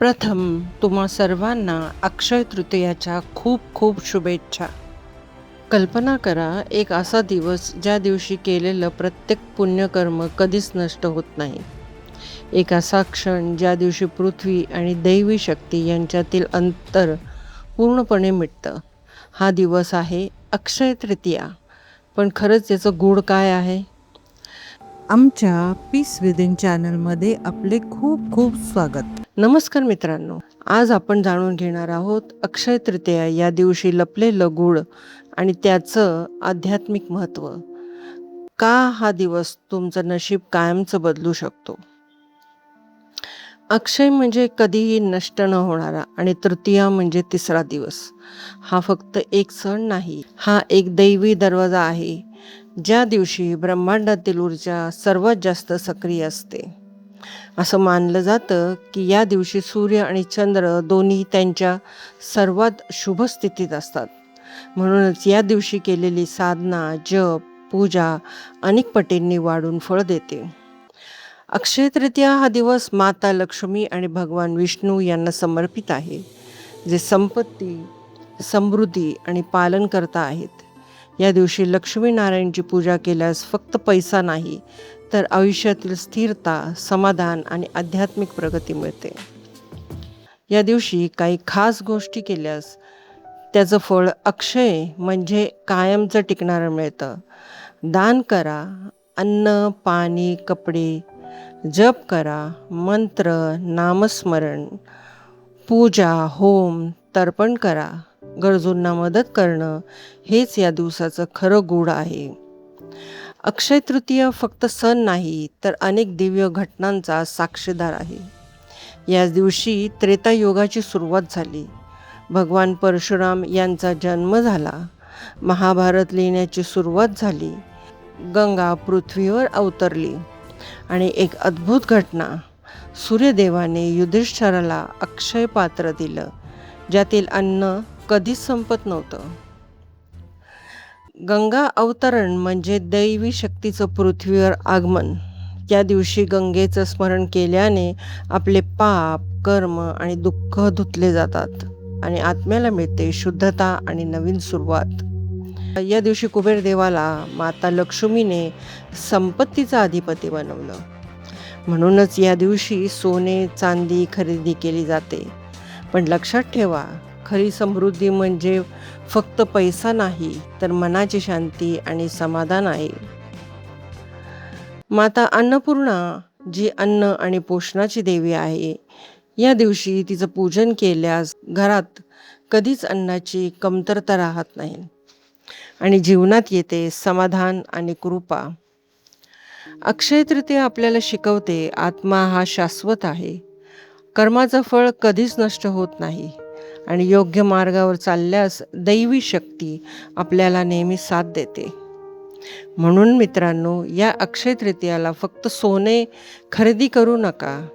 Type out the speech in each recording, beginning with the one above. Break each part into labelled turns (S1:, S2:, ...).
S1: प्रथम तुम्हा सर्वांना अक्षय तृतीयाच्या खूप खूप शुभेच्छा. कल्पना करा, एक असा दिवस ज्या दिवशी केलेलं प्रत्येक पुण्यकर्म कधीच नष्ट होत नाही. एक असा क्षण ज्या दिवशी पृथ्वी आणि दैवी शक्ती यांच्यातील अंतर पूर्णपणे मिटतं. हा दिवस आहे अक्षय तृतीया. पण खरंच याचं गूढ काय आहे?
S2: आमच्या पीस विदिन चॅनलमध्ये आपले खूप खूप स्वागत.
S1: नमस्कार मित्रांनो, आज आपण जाणून घेणार आहोत अक्षय तृतीया या दिवशी लपलेलं गूढ आणि त्याचं आध्यात्मिक महत्त्व. का हा दिवस तुमचं नशीब कायमचं बदलू शकतो. अक्षय म्हणजे कधीही नष्ट न होणारा आणि तृतीया म्हणजे तिसरा दिवस. हा फक्त एक सण नाही, हा एक दैवी दरवाजा आहे, ज्या दिवशी ब्रह्मांडातील ऊर्जा सर्वात जास्त सक्रिय असते. असं मानलं जातं की या दिवशी सूर्य आणि चंद्र दोन्ही त्यांच्या सर्वात शुभ स्थितीत असतात. म्हणूनच या दिवशी केलेली साधना, जप, पूजा अनेक पटींनी वाढून फळ देते. अक्षय तृतीया हा दिवस माता लक्ष्मी आणि भगवान विष्णू यांना समर्पित आहे, जे संपत्ती, समृद्धी आणि पालनकर्ता आहेत. या दिवशी लक्ष्मीनारायणची पूजा केल्यास फक्त पैसा नाही, तर आयुष्यातील स्थिरता, समाधान आणि आध्यात्मिक प्रगती मिळते. या दिवशी काही खास गोष्टी केल्यास त्याचं फळ अक्षय म्हणजे कायमचं टिकणारं मिळतं. दान करा, अन्न, पाणी, कपडे, जप करा, मंत्र, नामस्मरण, पूजा, होम, तर्पण करा. गरजूंना मदत करणं हेच या दिवसाचं खरं गूढ आहे. अक्षय तृतीया फक्त सण नाही, तर अनेक दिव्य घटनांचा साक्षीदार आहे. याच दिवशी त्रेतायुगाची सुरुवात झाली. भगवान परशुराम यांचा जन्म झाला. महाभारत लिहिण्याची सुरुवात झाली. गंगा पृथ्वीवर अवतरली आणि एक अद्भुत घटना, सूर्यदेवाने युधिष्ठिराला अक्षय पात्र दिलं, ज्यातील अन्न कधीच संपत नव्हतं. गंगा अवतरण म्हणजे दैवी शक्तीचं पृथ्वीवर आगमन. या दिवशी गंगेचं स्मरण केल्याने आपले पाप, कर्म आणि दुःख धुतले जातात आणि आत्म्याला मिळते शुद्धता आणि नवीन सुरुवात. या दिवशी कुबेर देवाला माता लक्ष्मीने संपत्तीचा अधिपती बनवलं. म्हणूनच या दिवशी सोने, चांदी खरेदी केली जाते. पण लक्षात ठेवा, खरी समृद्धी म्हणजे फक्त पैसा नाही, तर मनाची शांती आणि समाधान आहे. माता अन्नपूर्णा, जी अन्न आणि पोषणाची देवी आहे, या दिवशी तिचं पूजन केल्यास घरात कधीच अन्नाची कमतरता राहत नाही आणि जीवनात येते समाधान आणि कृपा. अक्षय तृतीया आपल्याला शिकवते, आत्मा हा शाश्वत आहे. कर्माचं फळ कधीच नष्ट होत नाही आणि योग्य मार्गावर चालल्यास दैवी शक्ती आपल्याला नेहमी साथ देते. म्हणून मित्रांनो, या अक्षय तृतीयाला फक्त सोने खरेदी करू नका,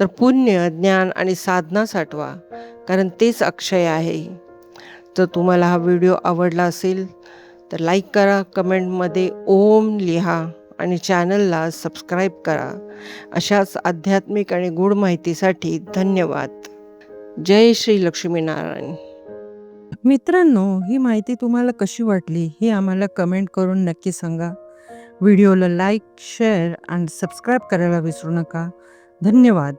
S1: तर पुण्य, ज्ञान आणि साधना साठवा, कारण तेच अक्षय आहे. जर तुम्हाला हा व्हिडिओ आवडला असेल तर लाईक करा, कमेंटमध्ये ओम लिहा आणि चॅनलला सबस्क्राईब करा. अशाच आध्यात्मिक आणि गूढ माहितीसाठी धन्यवाद. जय श्री लक्ष्मीनारायण.
S2: मित्रांनो, ही माहिती तुम्हाला कशी वाटली हे आम्हाला कमेंट करून नक्की सांगा. व्हिडिओला लाईक, शेअर आणि सबस्क्राईब करायला विसरू नका. धन्यवाद.